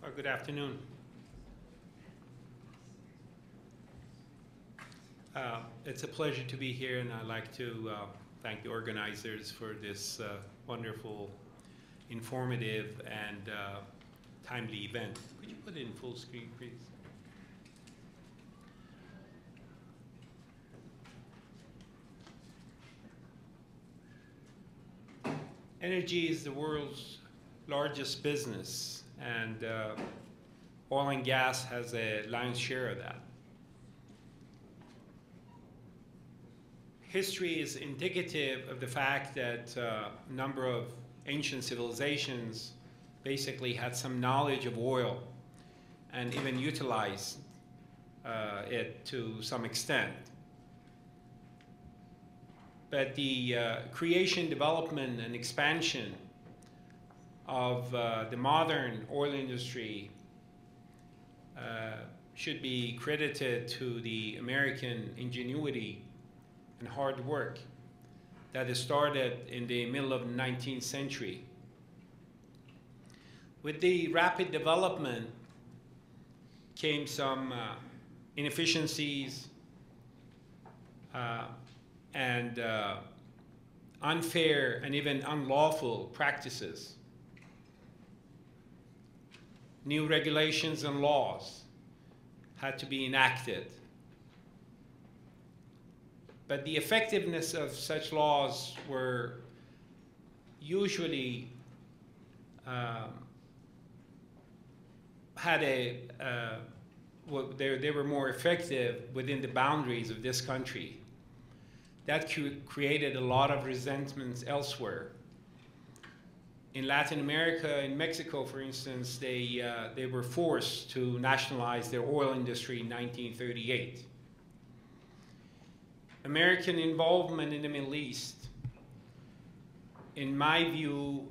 or good afternoon. It's a pleasure to be here, and I'd like to thank the organizers for this wonderful, informative, and timely event. Could you put it in full screen, please? Energy is the world's largest business, and oil and gas has a lion's share of that. History is indicative of the fact that a number of ancient civilizations basically had some knowledge of oil and even utilized it to some extent. But the creation, development, and expansion of the modern oil industry should be credited to the American ingenuity and hard work that has started in the middle of the 19th century. With the rapid development came some inefficiencies and unfair and even unlawful practices. New regulations and laws had to be enacted. But the effectiveness of such laws were usually they were more effective within the boundaries of this country. That created a lot of resentments elsewhere. In Latin America, in Mexico, for instance, they were forced to nationalize their oil industry in 1938. American involvement in the Middle East, in my view,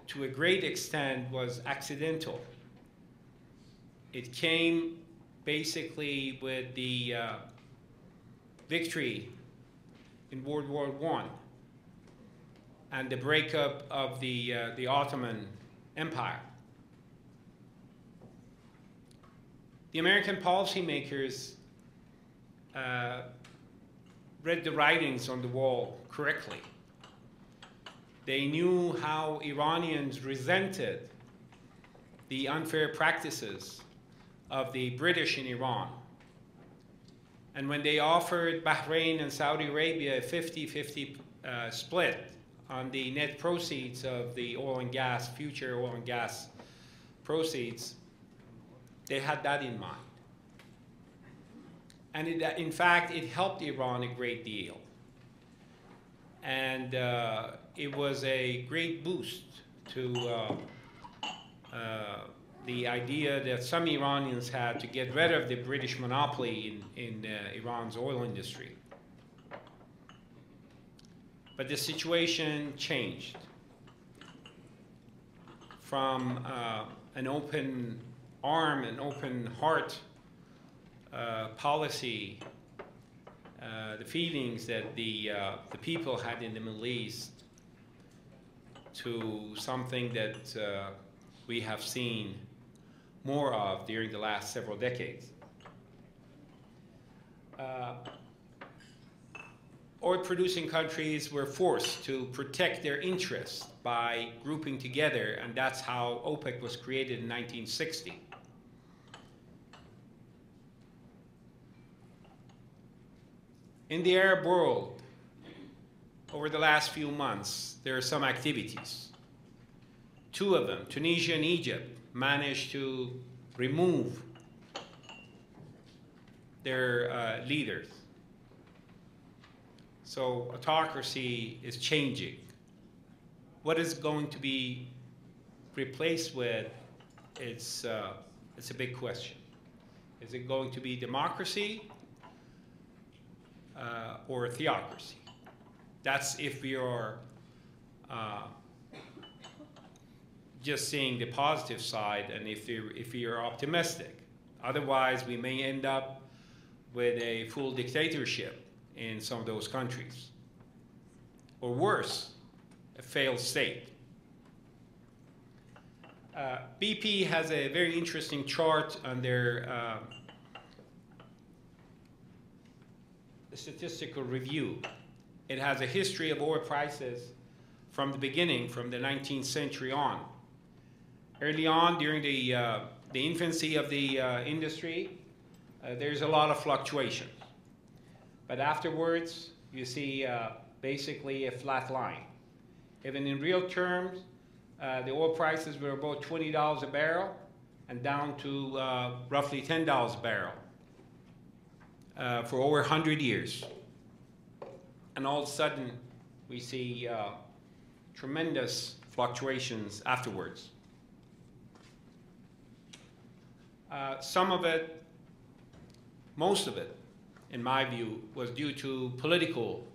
to a great extent, was accidental. It came basically with the victory in World War I and the breakup of the Ottoman Empire. The American policymakers read the writings on the wall correctly. They knew how Iranians resented the unfair practices of the British in Iran. And when they offered Bahrain and Saudi Arabia a 50-50 split on the net proceeds of the oil and gas, future oil and gas proceeds, they had that in mind. And in fact, it helped Iran a great deal. And it was a great boost to the idea that some Iranians had to get rid of the British monopoly in Iran's oil industry. But the situation changed from an open arm, an open heart policy, the feelings that the people had in the Middle East, to something that we have seen more of during the last several decades. Oil-producing countries were forced to protect their interests by grouping together, and that's how OPEC was created in 1960. In the Arab world, over the last few months, there are some activities. Two of them, Tunisia and Egypt, managed to remove their leaders. So autocracy is changing. What is going to be replaced with, it's a big question. Is it going to be democracy or theocracy? That's if we are just seeing the positive side, and if you're optimistic. Otherwise, we may end up with a full dictatorship in some of those countries. Or worse, a failed state. BP has a very interesting chart on their statistical review. It has a history of oil prices from the beginning, from the 19th century on. Early on, during the infancy of the industry, there's a lot of fluctuations. But afterwards, you see basically a flat line. Even in real terms, the oil prices were about $20 a barrel and down to roughly $10 a barrel for over 100 years. And all of a sudden, we see tremendous fluctuations afterwards. Some of it, most of it, in my view, was due to political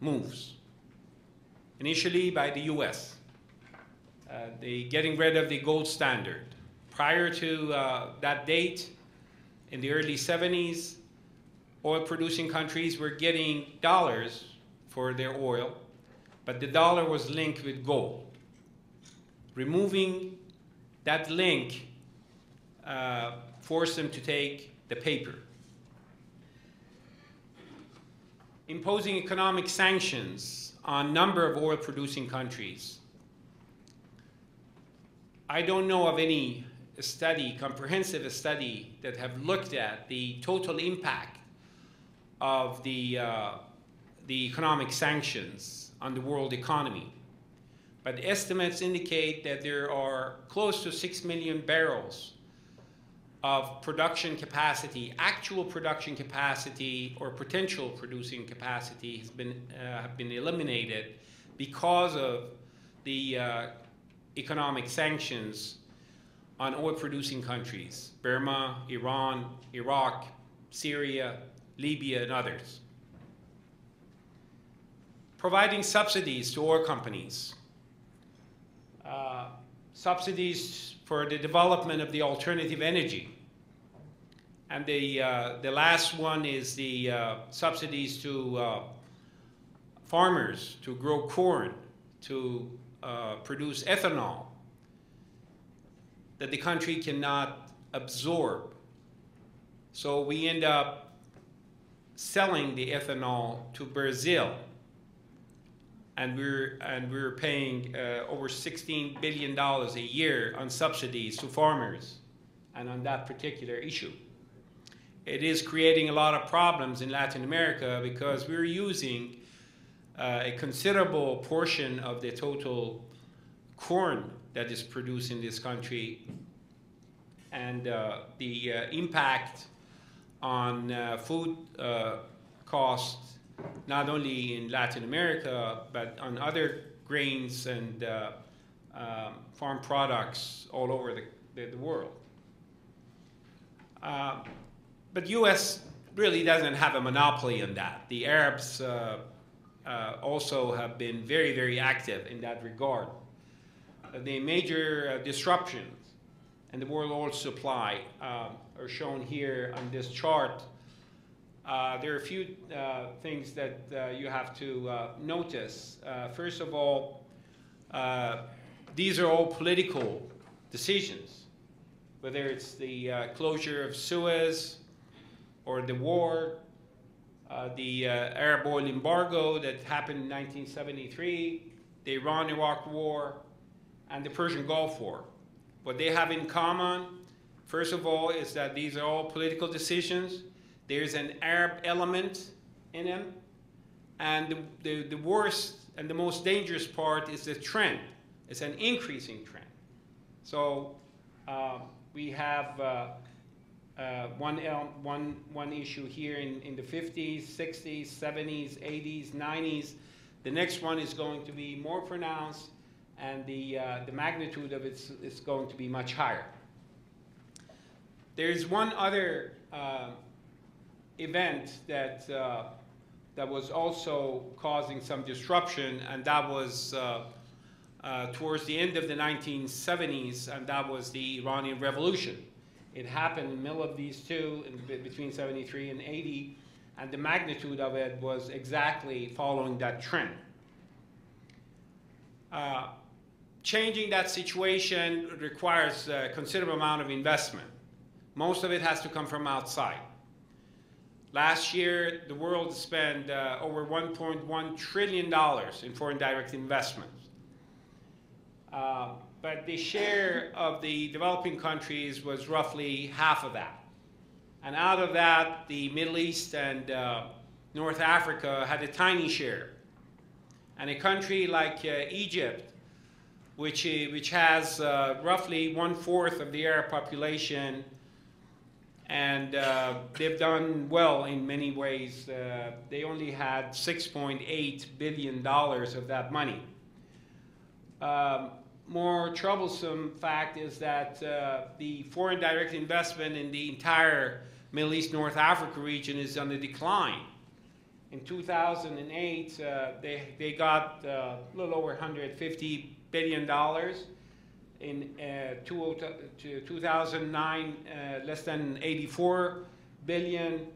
moves. Initially by the US, the getting rid of the gold standard. Prior to that date, in the early 70s, oil-producing countries were getting dollars for their oil, but the dollar was linked with gold. Removing that link forced them to take the paper. Imposing economic sanctions on a number of oil-producing countries. I don't know of any study, comprehensive study, that have looked at the total impact of the economic sanctions on the world economy. But estimates indicate that there are close to 6 million barrels of production capacity, actual production capacity or potential producing capacity have been eliminated because of the economic sanctions on oil-producing countries, Burma, Iran, Iraq, Syria, Libya, and others. Providing subsidies to oil companies. Subsidies for the development of the alternative energy. And the last one is the subsidies to farmers to grow corn, to produce ethanol that the country cannot absorb. So we end up selling the ethanol to Brazil. And we're paying over $16 billion a year on subsidies to farmers and on that particular issue. It is creating a lot of problems in Latin America because we're using a considerable portion of the total corn that is produced in this country, and the impact on food costs, not only in Latin America, but on other grains and farm products all over the world. But U.S. really doesn't have a monopoly on that. The Arabs also have been very, very active in that regard. The major disruptions in the world oil supply are shown here on this chart. There are a few things that you have to notice. First of all, these are all political decisions, whether it's the closure of Suez or the war, the Arab oil embargo that happened in 1973, the Iran-Iraq war, and the Persian Gulf War. What they have in common, first of all, is that these are all political decisions. There's an Arab element in them, and the worst and the most dangerous part is the trend. It's an increasing trend. So we have one issue here in the 50s, 60s, 70s, 80s, 90s. The next one is going to be more pronounced, and the magnitude of it is going to be much higher. There's one other event that was also causing some disruption, and that was towards the end of the 1970s, and that was the Iranian Revolution. It happened in the middle of these two, between 73 and 80, and the magnitude of it was exactly following that trend. changing that situation requires a considerable amount of investment. Most of it has to come from outside. Last year, the world spent over $1.1 trillion in foreign direct investments. But the share of the developing countries was roughly half of that. And out of that, the Middle East and North Africa had a tiny share. And a country like Egypt, which has roughly 1/4 of the Arab population, and they've done well in many ways. They only had $6.8 billion of that money. More troublesome fact is that the foreign direct investment in the entire Middle East, North Africa region is on the decline. In 2008, they got a little over $150 billion. In 2009, less than 84 billion.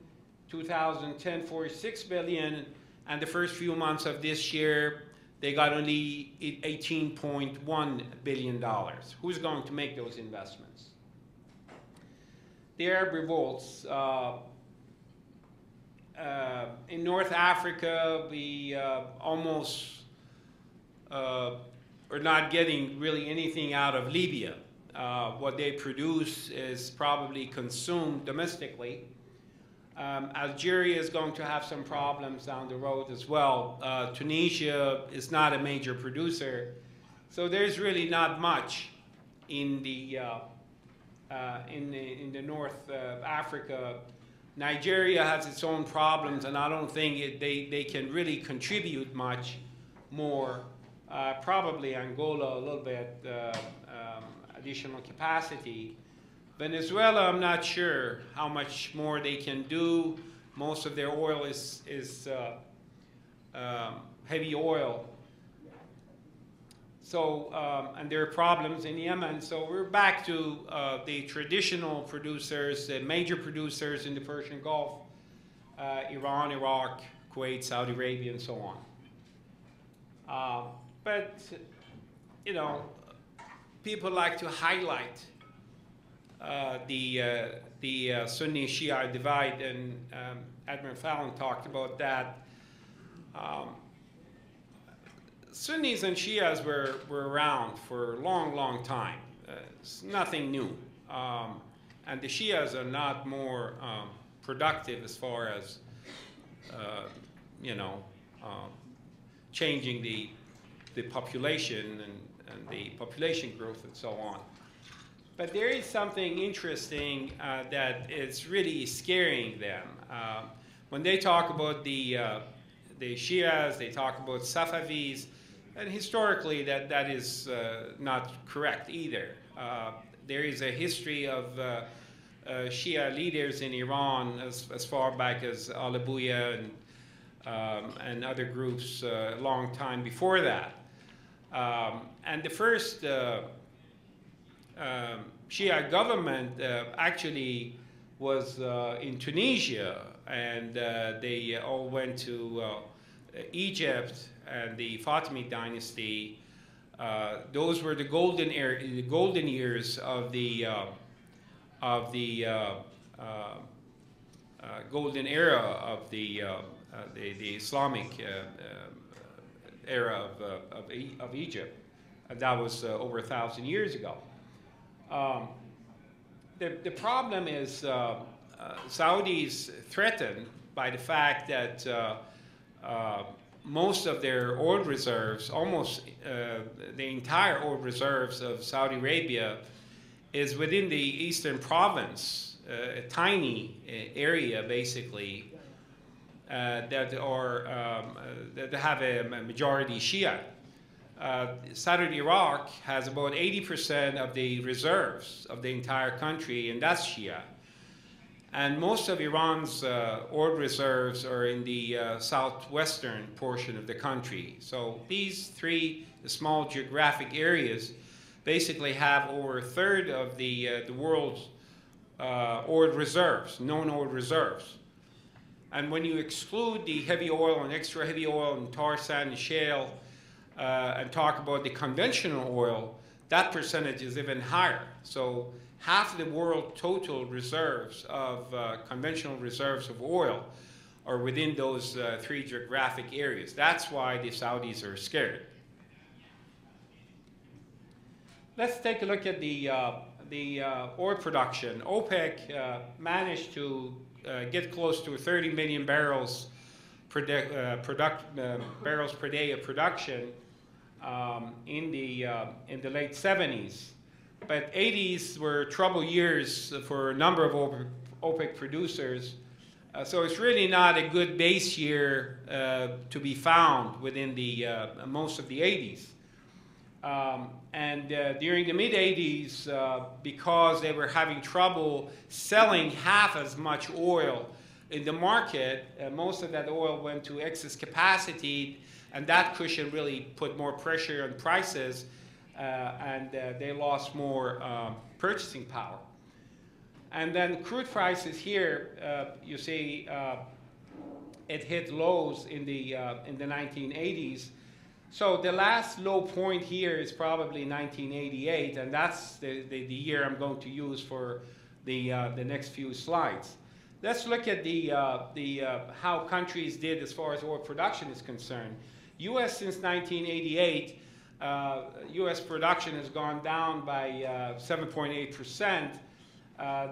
2010, 46 billion. And the first few months of this year, they got only $18.1 billion. Who's going to make those investments? The Arab revolts. In North Africa, we almost are not getting really anything out of Libya. What they produce is probably consumed domestically. Algeria is going to have some problems down the road as well. Tunisia is not a major producer. So there's really not much in the North Africa. Nigeria has its own problems, and I don't think they can really contribute much more. Probably Angola a little bit additional capacity. Venezuela, I'm not sure how much more they can do. Most of their oil is heavy oil. So, and there are problems in Yemen. So we're back to the traditional producers, the major producers in the Persian Gulf, Iran, Iraq, Kuwait, Saudi Arabia, and so on. But, you know, people like to highlight the Sunni-Shia divide, and Admiral Fallon talked about that. Sunnis and Shias were around for a long, long time. It's nothing new. And the Shias are not more productive as far as, you know, changing the population and the population growth and so on. But there is something interesting that is really scaring them. When they talk about the Shias, they talk about Safavis, and historically that is not correct either. There is a history of Shia leaders in Iran as far back as Alabuya and other groups a long time before that. And the first Shia government actually was in Tunisia, and they all went to Egypt and the Fatimid dynasty. Those were the golden years of the golden era of the Islamic era of Egypt. That was over 1,000 years ago. The problem is Saudis threatened by the fact that most of their oil reserves, almost the entire oil reserves of Saudi Arabia, is within the eastern province, a tiny area basically that have a majority Shia. Southern Iraq has about 80% of the reserves of the entire country, and that's Shia. And most of Iran's oil reserves are in the southwestern portion of the country. So these three small geographic areas basically have over a third of the world's oil reserves, known oil reserves. And when you exclude the heavy oil and extra heavy oil and tar sand and shale, and talk about the conventional oil, that percentage is even higher. So half the world total reserves of conventional reserves of oil are within those 3 geographic areas. That's why the Saudis are scared. Let's take a look at the oil production. OPEC managed to get close to 30 million barrels per day of production in the late 70s. But 80s were troubled years for a number of OPEC producers. So it's really not a good base year to be found within the most of the 80s. During the mid-80s, because they were having trouble selling half as much oil in the market, most of that oil went to excess capacity, and that cushion really put more pressure on prices, and they lost more purchasing power. And then crude prices here, you see, it hit lows in the 1980s. So the last low point here is probably 1988, and that's the year I'm going to use for the next few slides. Let's look at how countries did as far as oil production is concerned. U.S. since 1988, U.S. production has gone down by 7.8%.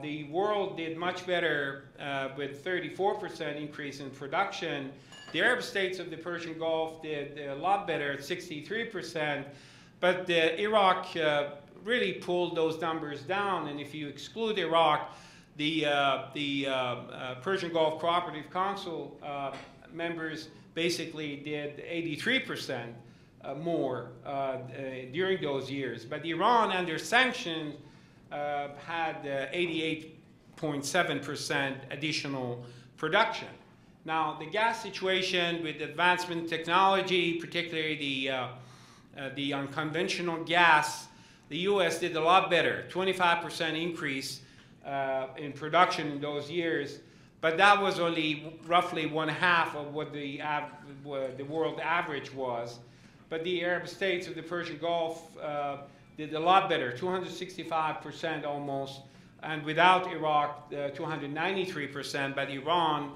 The world did much better with 34% increase in production. The Arab states of the Persian Gulf did a lot better at 63%, but Iraq really pulled those numbers down. And if you exclude Iraq, the Persian Gulf Cooperative Council members basically did 83% more during those years. But Iran, under sanctions, had 88.7% additional production. Now, the gas situation with advancement in technology, particularly the unconventional gas, the U.S. did a lot better, 25% increase in production in those years, but that was only roughly 1/2 of what the world average was. But the Arab states of the Persian Gulf did a lot better, 265% almost, and without Iraq, 293%, but Iran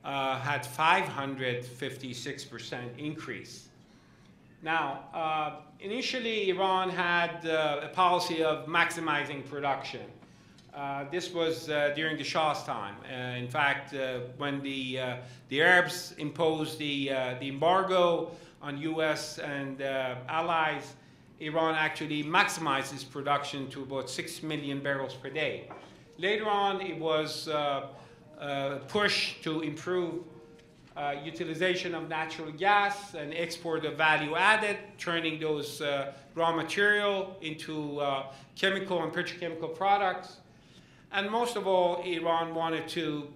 had 556% increase. Now, initially, Iran had a policy of maximizing production. This was during the Shah's time. In fact, when the Arabs imposed the embargo on U.S. and allies, Iran actually maximized its production to about 6 million barrels per day. Later on, it was push to improve utilization of natural gas and export of value added, turning those raw material into chemical and petrochemical products. And most of all, Iran wanted to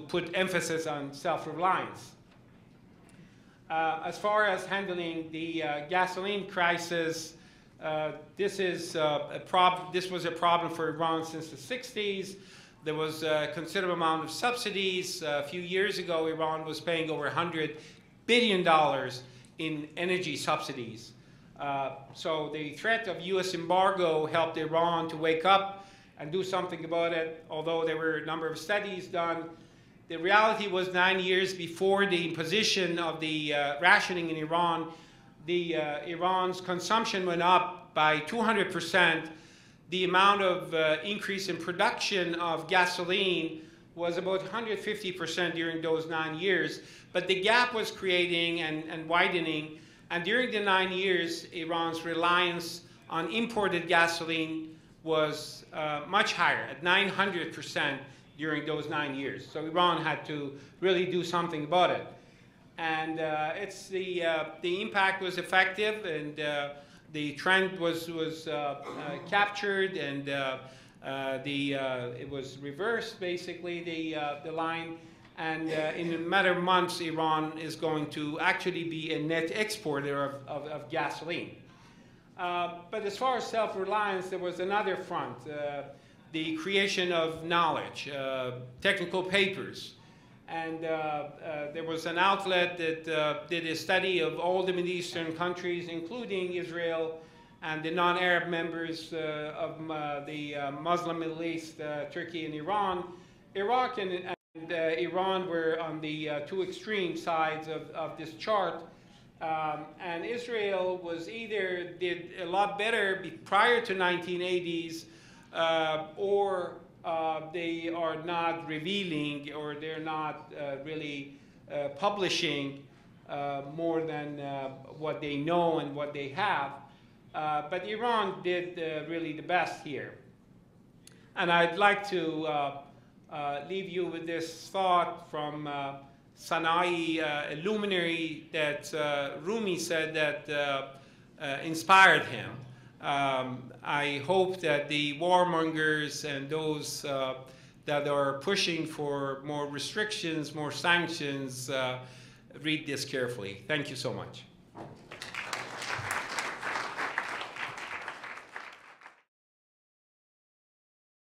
put emphasis on self-reliance. As far as handling the gasoline crisis, this was a problem for Iran since the 60s. There was a considerable amount of subsidies. A few years ago, Iran was paying over $100 billion in energy subsidies. So the threat of U.S. embargo helped Iran to wake up and do something about it, although there were a number of studies done. The reality was 9 years before the imposition of the rationing in Iran, Iran's consumption went up by 200%. The amount of increase in production of gasoline was about 150% during those 9 years. But the gap was creating and widening. And during the 9 years, Iran's reliance on imported gasoline was much higher, at 900% during those 9 years. So Iran had to really do something about it. And the impact was effective, and the trend was captured, and it was reversed, basically, the line. And in a matter of months, Iran is going to actually be a net exporter of gasoline. But as far as self-reliance, there was another front, the creation of knowledge, technical papers. And there was an outlet that did a study of all the Middle Eastern countries, including Israel and the non-Arab members of the Muslim Middle East, Turkey and Iran. Iraq and Iran were on the two extreme sides of this chart. And Israel was either did a lot better prior to 1980s, or they are not revealing, or they're not really publishing more than what they know and what they have. But Iran did really the best here. And I'd like to leave you with this thought from Sana'i, a luminary that Rumi said that inspired him. I hope that the warmongers and those that are pushing for more restrictions, more sanctions, read this carefully. Thank you so much.